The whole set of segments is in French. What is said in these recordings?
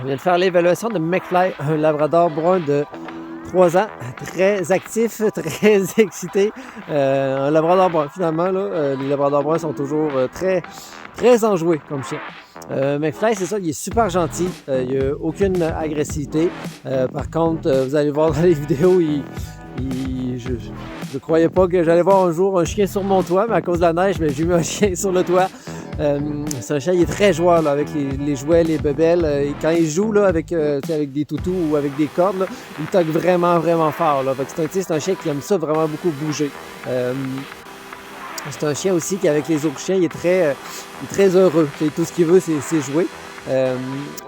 vient de faire l'évaluation de McFly, un labrador brun de 3 ans, très actif, très excité. Un labrador brun, finalement, là, les labradors bruns sont toujours très enjoués comme chien. McFly, c'est ça, il est super gentil, il n'y a aucune agressivité. Par contre, vous allez voir dans les vidéos, je ne croyais pas que j'allais voir un jour un chien sur mon toit, mais à cause de la neige, j'ai mis un chien sur le toit. C'est un chien, il est très joueur là, avec les jouets, les bébelles. Et quand il joue là, avec des toutous ou avec des cordes, là, il toque vraiment, vraiment fort. Là. C'est un chien qui aime ça vraiment beaucoup bouger. C'est un chien aussi qui, avec les autres chiens, il est très heureux. Tout ce qu'il veut, c'est jouer.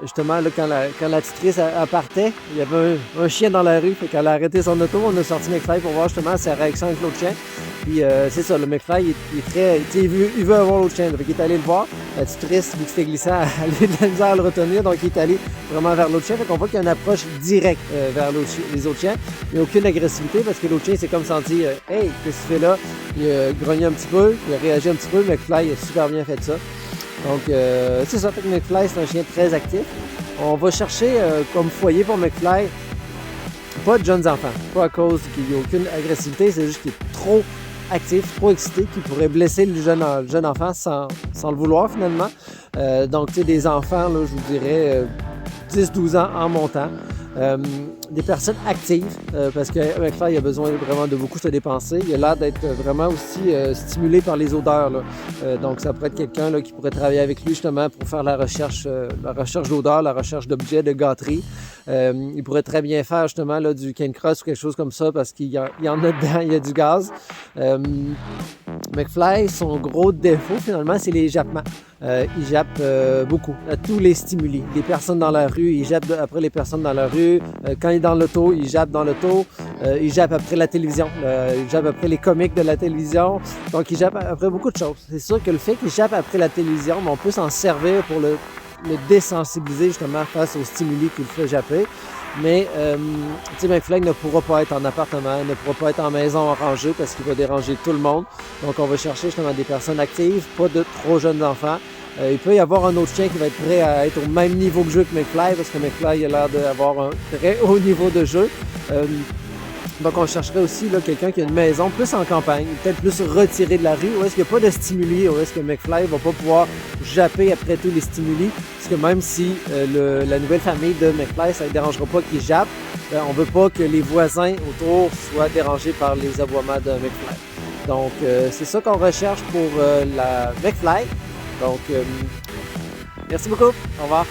Justement, là, quand la tutrice elle partait, il y avait un chien dans la rue. Fait qu'elle a arrêté son auto, on a sorti McFly pour voir justement sa réaction avec l'autre chien. Puis c'est ça, le McFly, il veut avoir l'autre chien. Fait qu'il est allé le voir. La tutrice, vu que c'était glissant, elle a eu de la misère à le retenir. Donc il est allé vraiment vers l'autre chien. Fait qu'on voit qu'il y a une approche directe vers les autres chiens. Il n'y a aucune agressivité parce que l'autre chien s'est comme senti hey, qu'est-ce que tu fais là? Il a grogné un petit peu, il a réagi un petit peu. McFly a super bien fait ça. Donc, c'est ça, fait que McFly, c'est un chien très actif. On va chercher comme foyer pour McFly pas de jeunes enfants. Pas à cause qu'il n'y a aucune agressivité, c'est juste qu'il est trop actif, trop excité, qu'il pourrait blesser le jeune enfant sans le vouloir finalement. Donc, tu sais, des enfants, là, je vous dirais 10-12 ans en montant. Des personnes actives, parce que McFly a besoin vraiment de beaucoup se dépenser. Il a l'air d'être vraiment aussi stimulé par les odeurs. Là. Donc, ça pourrait être quelqu'un là, qui pourrait travailler avec lui justement pour faire la recherche d'odeurs, la recherche d'objets, de gâteries. Il pourrait très bien faire justement là, du canicross ou quelque chose comme ça parce qu'il y en a dedans, il y a du gaz. McFly, son gros défaut finalement, c'est les jappements. Il jappe beaucoup à tous les stimuli. Les personnes dans la rue, il jappe après les personnes dans la rue. Quand il est dans l'auto, il jappe dans l'auto. Il jappe après la télévision. Il jappe après les comiques de la télévision. Donc, il jappe après beaucoup de choses. C'est sûr que le fait qu'il jappe après la télévision, on peut s'en servir pour le désensibiliser justement face aux stimuli qu'il fait japper. Mais, tu sais, McFly ne pourra pas être en appartement, ne pourra pas être en maison rangée parce qu'il va déranger tout le monde. Donc, on va chercher justement des personnes actives, pas de trop jeunes enfants. Il peut y avoir un autre chien qui va être prêt à être au même niveau de jeu que McFly parce que McFly a l'air d'avoir un très haut niveau de jeu. Donc, on chercherait aussi là, quelqu'un qui a une maison plus en campagne, peut-être plus retiré de la rue, où est-ce qu'il n'y a pas de stimuli, où est-ce que McFly va pas pouvoir japper après tous les stimuli. Parce que même si la nouvelle famille de McFly, ça ne dérangera pas qu'il jappe, on veut pas que les voisins autour soient dérangés par les aboiements de McFly. Donc, c'est ça qu'on recherche pour la McFly. Donc, merci beaucoup. Au revoir.